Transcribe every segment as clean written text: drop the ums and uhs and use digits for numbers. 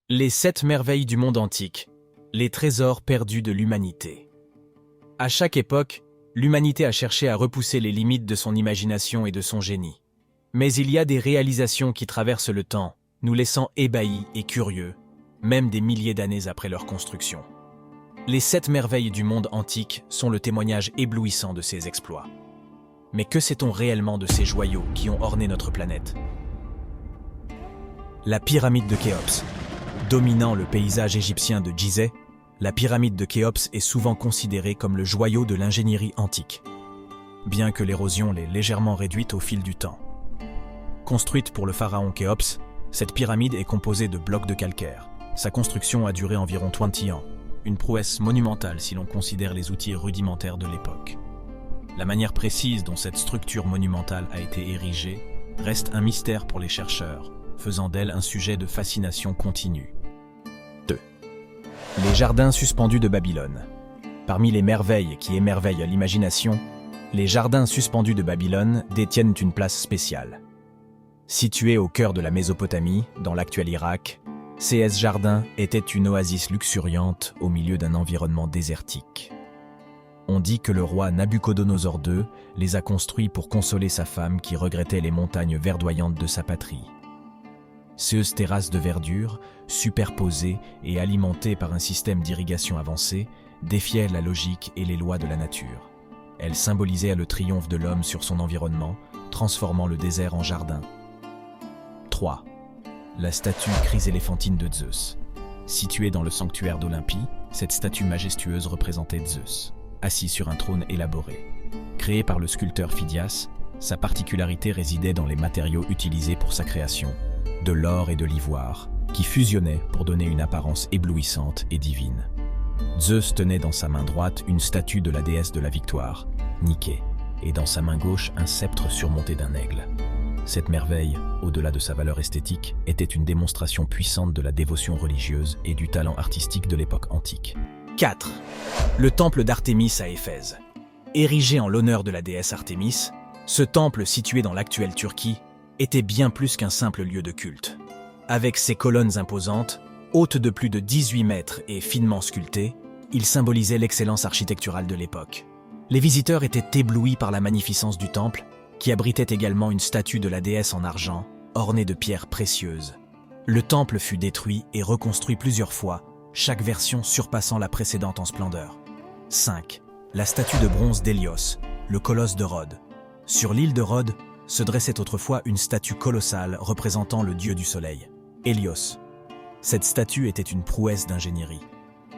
Les 7 merveilles du monde antique, les trésors perdus de l'humanité. À chaque époque, l'humanité a cherché à repousser les limites de son imagination et de son génie. Mais il y a des réalisations qui traversent le temps, nous laissant ébahis et curieux, même des milliers d'années après leur construction. Les 7 merveilles du monde antique sont le témoignage éblouissant de ces exploits. Mais que sait-on réellement de ces joyaux qui ont orné notre planète? La pyramide de Khéops. Dominant le paysage égyptien de Gizeh, la pyramide de Khéops est souvent considérée comme le joyau de l'ingénierie antique, bien que l'érosion l'ait légèrement réduite au fil du temps. Construite pour le pharaon Khéops, cette pyramide est composée de blocs de calcaire. Sa construction a duré environ 20 ans, une prouesse monumentale si l'on considère les outils rudimentaires de l'époque. La manière précise dont cette structure monumentale a été érigée reste un mystère pour les chercheurs, faisant d'elle un sujet de fascination continue. 2. Les jardins suspendus de Babylone. Parmi les merveilles qui émerveillent l'imagination, les jardins suspendus de Babylone détiennent une place spéciale. Situés au cœur de la Mésopotamie, dans l'actuel Irak, ces jardins étaient une oasis luxuriante au milieu d'un environnement désertique. On dit que le roi Nabuchodonosor II les a construits pour consoler sa femme qui regrettait les montagnes verdoyantes de sa patrie. Ces terrasses de verdure, superposées et alimentées par un système d'irrigation avancé, défiaient la logique et les lois de la nature. Elles symbolisaient le triomphe de l'homme sur son environnement, transformant le désert en jardin. 3. La statue chryséléphantine de Zeus. Située dans le sanctuaire d'Olympie, cette statue majestueuse représentait Zeus, assis sur un trône élaboré. Créée par le sculpteur Phidias, sa particularité résidait dans les matériaux utilisés pour sa création, de l'or et de l'ivoire, qui fusionnaient pour donner une apparence éblouissante et divine. Zeus tenait dans sa main droite une statue de la déesse de la victoire, Niké, et dans sa main gauche un sceptre surmonté d'un aigle. Cette merveille, au-delà de sa valeur esthétique, était une démonstration puissante de la dévotion religieuse et du talent artistique de l'époque antique. 4. Le temple d'Artémis à Éphèse. Érigé en l'honneur de la déesse Artémis, ce temple situé dans l'actuelle Turquie était bien plus qu'un simple lieu de culte. Avec ses colonnes imposantes, hautes de plus de 18 mètres et finement sculptées, il symbolisait l'excellence architecturale de l'époque. Les visiteurs étaient éblouis par la magnificence du temple, qui abritait également une statue de la déesse en argent, ornée de pierres précieuses. Le temple fut détruit et reconstruit plusieurs fois, chaque version surpassant la précédente en splendeur. 5. La statue de bronze d'Hélios, le colosse de Rhodes. Sur l'île de Rhodes se dressait autrefois une statue colossale représentant le dieu du soleil, Hélios. Cette statue était une prouesse d'ingénierie.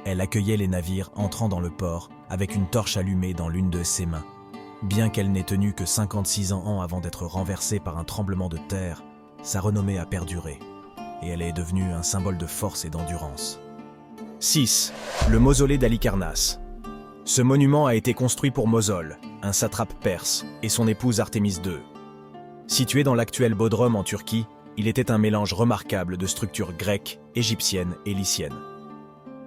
Elle accueillait les navires entrant dans le port avec une torche allumée dans l'une de ses mains. Bien qu'elle n'ait tenu que 56 ans avant d'être renversée par un tremblement de terre, sa renommée a perduré, et elle est devenue un symbole de force et d'endurance. 6. Le mausolée d'Halicarnasse. Ce monument a été construit pour Mosol, un satrape perse, et son épouse Artémis II. Situé dans l'actuel Bodrum en Turquie, il était un mélange remarquable de structures grecques, égyptiennes et lyciennes.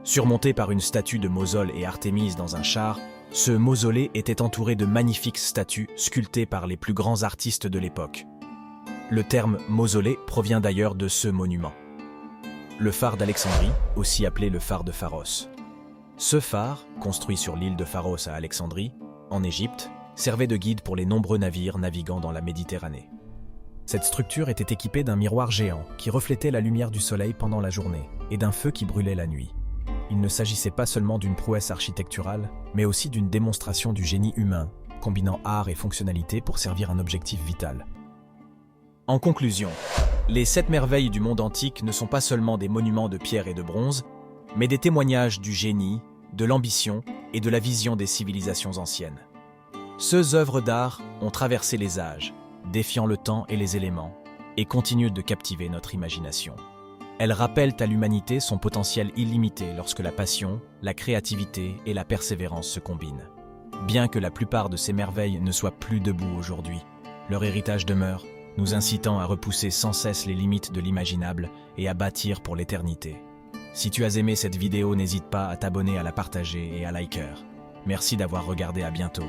Surmonté par une statue de Mosol et Artémis dans un char, ce mausolée était entouré de magnifiques statues sculptées par les plus grands artistes de l'époque. Le terme mausolée provient d'ailleurs de ce monument. Le phare d'Alexandrie, aussi appelé le phare de Pharos. Ce phare, construit sur l'île de Pharos à Alexandrie, en Égypte, servait de guide pour les nombreux navires naviguant dans la Méditerranée. Cette structure était équipée d'un miroir géant qui reflétait la lumière du soleil pendant la journée et d'un feu qui brûlait la nuit. Il ne s'agissait pas seulement d'une prouesse architecturale, mais aussi d'une démonstration du génie humain, combinant art et fonctionnalité pour servir un objectif vital. En conclusion, les 7 merveilles du monde antique ne sont pas seulement des monuments de pierre et de bronze, mais des témoignages du génie, de l'ambition et de la vision des civilisations anciennes. Ces œuvres d'art ont traversé les âges, défiant le temps et les éléments, et continuent de captiver notre imagination. Elles rappellent à l'humanité son potentiel illimité lorsque la passion, la créativité et la persévérance se combinent. Bien que la plupart de ces merveilles ne soient plus debout aujourd'hui, leur héritage demeure, nous incitant à repousser sans cesse les limites de l'imaginable et à bâtir pour l'éternité. Si tu as aimé cette vidéo, n'hésite pas à t'abonner, à la partager et à liker. Merci d'avoir regardé, à bientôt.